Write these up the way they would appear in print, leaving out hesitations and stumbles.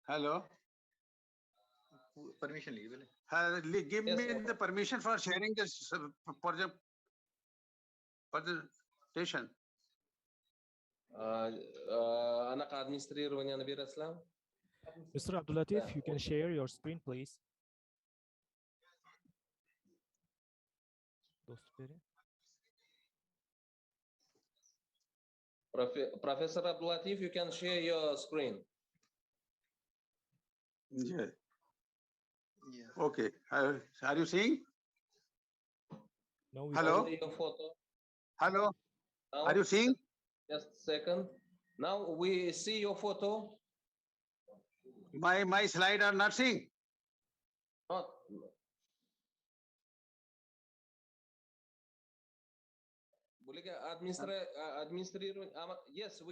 Hello. Permission leave. Give Yes, me okay. the permission for sharing this project presentation. Anak administrирования набирасlam. Mr. AbdulLatif, you can share your screen, please. Professor Abdul-Latif, you can share your screen. Yeah. Okay. Are you seeing? No, we Hello? Only your photo. Hello. Now, Are you seeing? Just a second. Now we see your photo. My slide are not seeing. Not. Administrирование. Yes,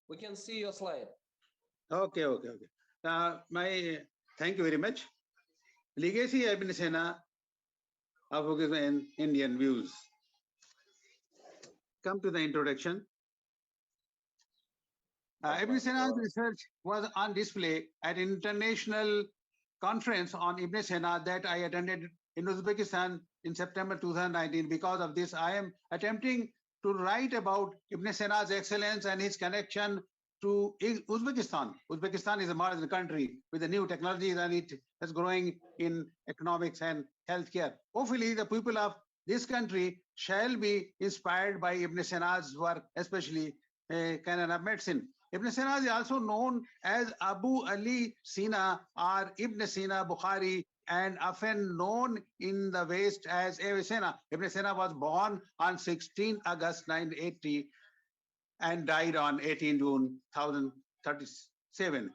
we can see your slide. Okay. Thank you very much. Legacy Ibn Sina of Uzbekistan Indian views. Come to the introduction. Ibn Sina's research was on display at an international conference on Ibn Sina that I attended in Uzbekistan in September 2019. Because of this, I am attempting to write about Ibn Sina's excellence and his connection to Uzbekistan. Uzbekistan is a modern country with the new technologies, and it is growing in economics and healthcare. Hopefully, the people of this country shall be inspired by Ibn Sina's work, especially canon of medicine. Ibn Sina is also known as Abu Ali Sina or Ibn Sina Bukhari, and often known in the West as Ibn Sina. Ibn Sina was born on 16 August 1980 and died on 18 June 1037.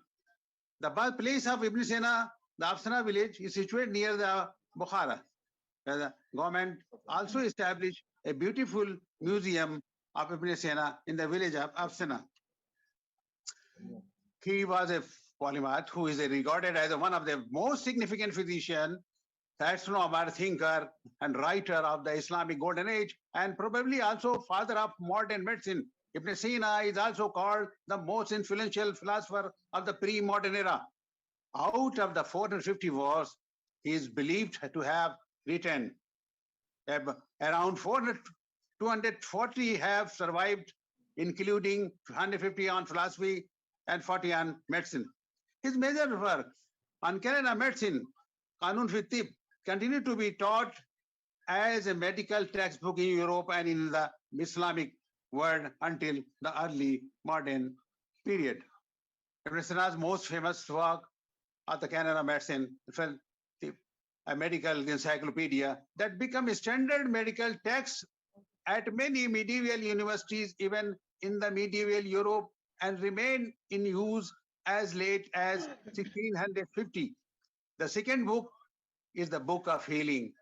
The birthplace of Ibn Sina, the Afsana village, is situated near the Bukhara. The government also established a beautiful museum of Ibn Sina in the village of Afsana. He was a polymath who is regarded as one of the most significant physicians, astronomer, thinker, and writer of the Islamic Golden Age, and probably also father of modern medicine. Ibn Sina is also called the most influential philosopher of the pre-modern era. Out of the 450 works, he is believed to have written around 240 have survived, including 150 on philosophy and 40 on medicine. His major work on canon of medicine, Qanun fi Tib, continued to be taught as a medical textbook in Europe and in the Islamic world until the early modern period. Ibn Sina's most famous work of the canon of medicine, a medical encyclopedia that became a standard medical text at many medieval universities, even in the medieval Europe, and remained in use as late as 1650. The second book is the Book of Healing,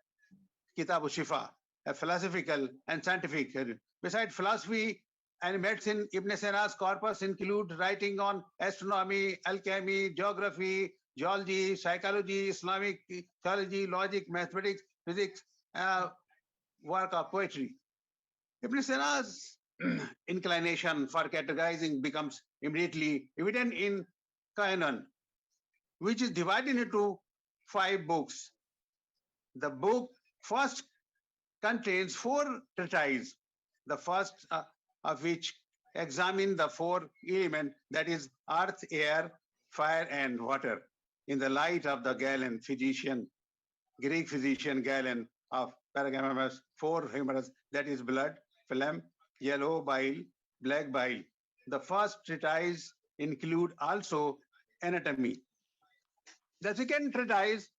Kitab Shifa, a philosophical and scientific. Besides philosophy and medicine, Ibn Sina's corpus include writing on astronomy, alchemy, geography, geology, psychology, Islamic theology, logic, mathematics, physics, work of poetry. Ibn Sina's inclination for categorizing becomes immediately evident in Canon, which is divided into 5 books. The book first contains 4 treatises, the first of which examine the 4 elements, that is earth, air, fire, and water, in the light of the Galen physician, Greek physician Galen of Pergamos, 4 humors, that is blood, phlegm, yellow bile, black bile. The first treatise include also anatomy. The second treatise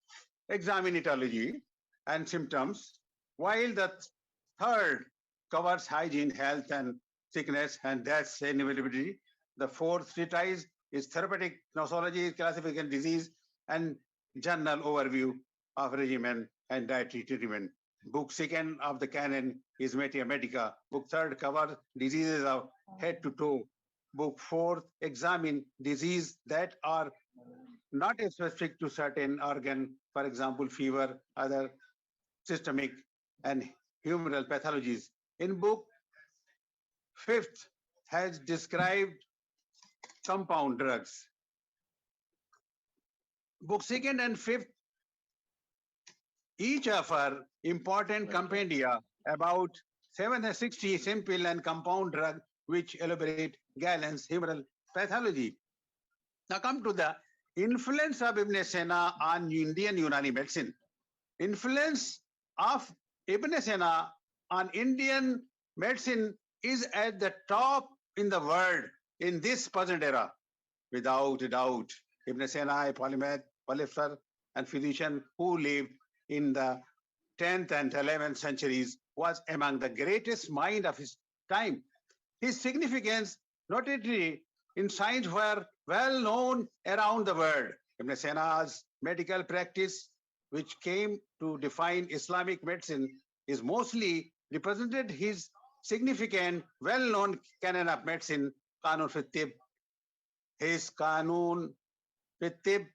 examine etiology and symptoms, while the third covers hygiene, health, and sickness and death's inevitability. The fourth treatise is therapeutic nosology, classification disease, and general overview of regimen and dietary treatment. Book second of the canon is Metia Medica. Book third covers diseases of head to toe. Book fourth examine disease that are not specific to certain organ, for example, fever, other systemic and humoral pathologies. In book fifth has described compound drugs. Book second and fifth each offer important compendia about 760 simple and compound drug which elaborate Galen's humoral pathology. Now come to the influence of Ibn Sina on Indian Unani medicine. Influence of Ibn Sina on Indian medicine is at the top in the world in this present era, without a doubt. Ibn Sina, a polymath, philosopher, and physician who lived in the 10th and 11th centuries, was among the greatest mind of his time. His significance, notably in science, were well known around the world. Ibn Sina's medical practice, which came to define Islamic medicine, is mostly represented his significant, well-known canon of medicine, Qanun fi Tib. His Qanun fi Tib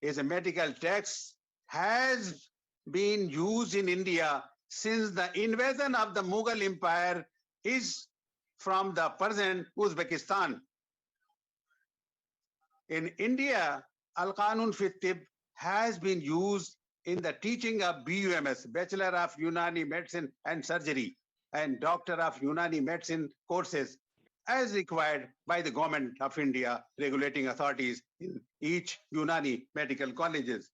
is a medical text, has been used in India since the invasion of the Mughal Empire is from the present Uzbekistan. In India, Al-Qanun fi Tib has been used in the teaching of BUMS, Bachelor of Unani Medicine and Surgery, and Doctor of Unani Medicine courses as required by the Government of India regulating authorities in each Unani medical colleges.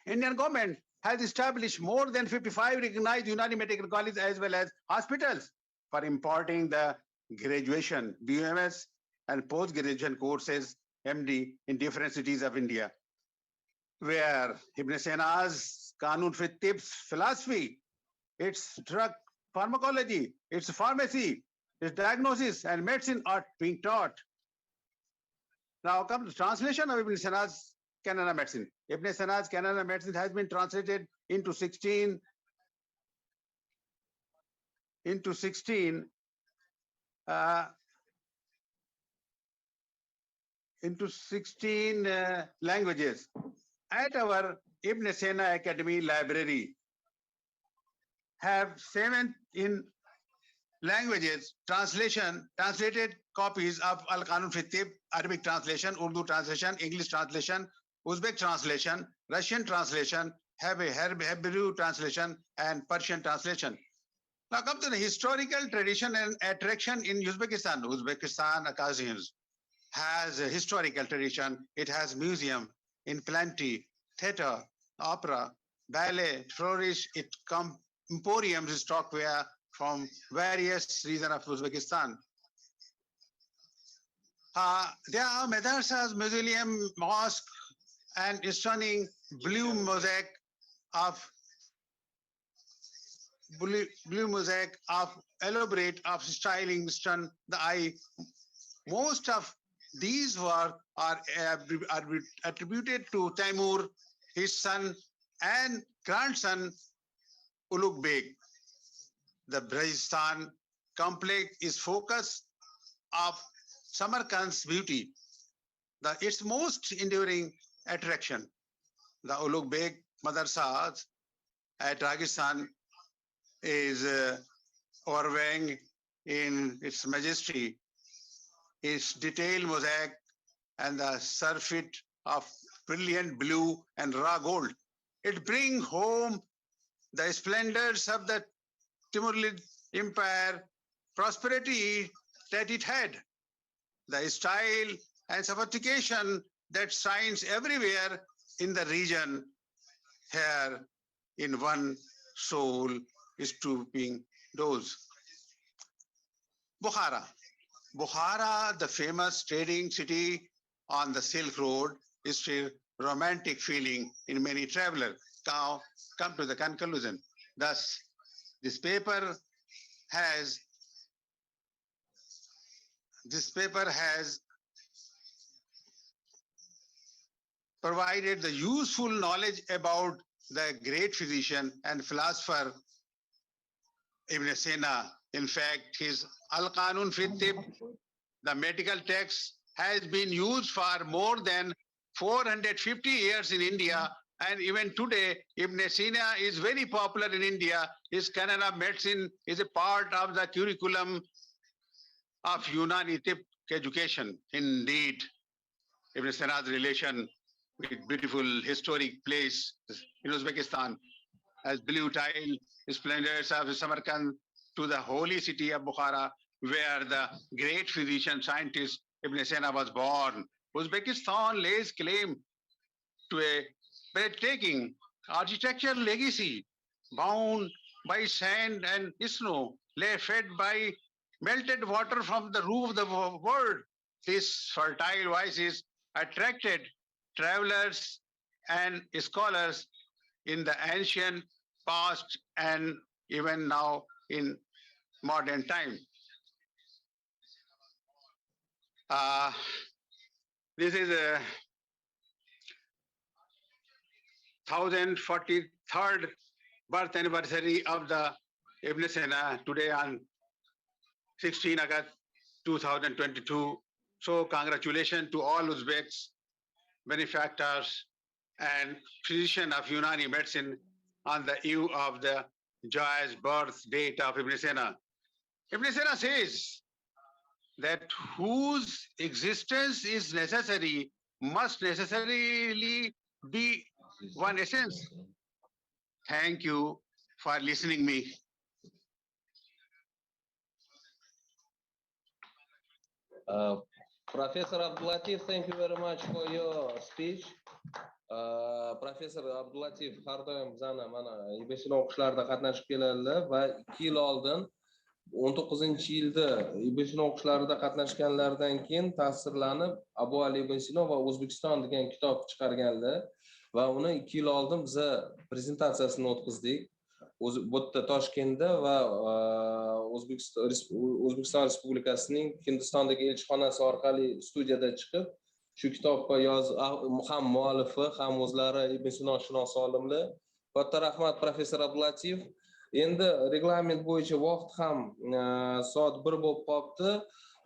Indian government has established more than 55 recognized Unani medical colleges as well as hospitals for imparting the graduation, BUMS, and post-graduation courses, MD, in different cities of India, where Ibn Sina's Qanun fi Tib's philosophy, its drug pharmacology, its pharmacy, its diagnosis, and medicine are being taught. Now comes the translation of Ibn Sina's Canon of Medicine. Ibn Sina's Canon of Medicine has been translated into 16 languages. At our Ibn Sina Academy Library, have 7 in languages translated copies of Al-Qanun fi Tib, Arabic translation, Urdu translation, English translation, Uzbek translation, Russian translation, Hebrew translation, and Persian translation. Now come to the historical tradition and attraction in Uzbekistan. Uzbekistan Akazims has a historical tradition. It has museum in plenty, theater, opera, ballet, flourish. It emporiums stockware from various regions of Uzbekistan. There are madrasas, mausoleum, mosque, and stunning blue mosaic of elaborate of styling stun the eye. Most of these work are attributed to Taimur, his son and grandson Ulugh Beg. The Brajistan complex is focus of Samarkand's beauty, its most enduring attraction. The Ulugh Beg Madrasas at Rajasthan is overwhelming in its majesty, its detailed mosaic, and the surfeit of brilliant blue and raw gold. It brings home the splendors of the Timurid Empire, prosperity that it had, the style and sophistication that shines everywhere in the region. Here, in one soul, stooping those. Bukhara. Bukhara, the famous trading city on the Silk Road, is a romantic feeling in many travelers. Now, come to the conclusion. Thus, this paper has provided the useful knowledge about the great physician and philosopher Ibn Sina. In fact, his Al-Qanun fi Tib, the medical text, has been used for more than 450 years in India, and even today, Ibn Sina is very popular in India. His canon of medicine is a part of the curriculum of Unani Tib education. Indeed, Ibn Sina's relation with beautiful historic place in Uzbekistan, as blue tile splendors of Samarkand to the holy city of Bukhara, where the great physician scientist Ibn Sina was born. Uzbekistan lays claim to a breathtaking architectural legacy, bound by sand and snow, fed by melted water from the roof of the world. These fertile voices attracted travelers and scholars in the ancient past and even now in modern time. This is a 1043rd birth anniversary of the Ibn Sina today on 16 August 2022. So congratulations to all Uzbeks, benefactors, and physicians of Unani medicine on the eve of the joyous birth date of Ibn Sina. Ibn Sina says that whose existence is necessary must necessarily be one essence. Thank you for listening me. Professor AbdulLatif, thank you very much for your speech. Professor AbdulLatif har doim bizani mana Ibn Sina o'qishlarida qatnashib keladilar va 2 yil oldin 19-yilda Ibn Sina o'qishlarida qatnashganlaridan keyin ta'sirlanib Abu Ali Ibn Sina va O'zbekiston degan kitob chiqarganlar va uni 2 yil oldin biz prezentatsiyasini o'tkazdik. Bu yerda Toshkentda va O'zbekiston Respublikasining Hindistondagi elchixonasi orqali studiyada chiqib, shu kitobga ham muallifi, ham o'zlari Ibn Sino shunos olimlar. Katta rahmat professor AbdulLatif. Endi reglament bo'yicha vaqt ham soat 1 bo'lib qolibdi.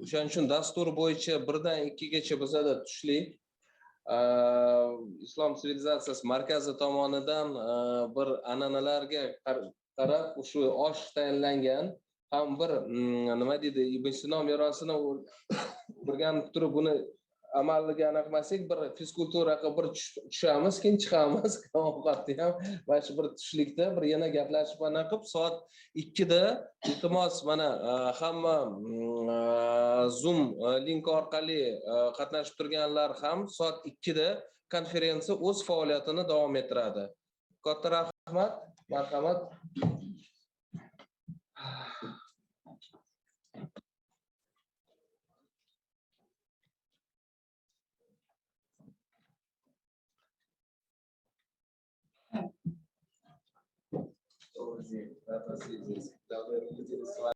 O'shaning uchun dastur bo'yicha 1 dan 2 gacha bizada tushlik. Islom sivilizatsiyasi markazi tomonidan bir an'analarga qarab shu osh tayinlangan. Ham bir nima deydi, Ibn Sino merosini o'rganib turib buni amalga aniqmasak bir fizkulturaga bir tushamiz, keyin chiqamiz. Ovqatni ham mana shu bir tushlikda bir yana gaplashib qilib soat 2 da iltimos mana hamma Zoom link orqali qatnashib turganlar ham soat 2 da konferensiya o'z faoliyatini davom ettiradi. Katta rahmat, marhamat.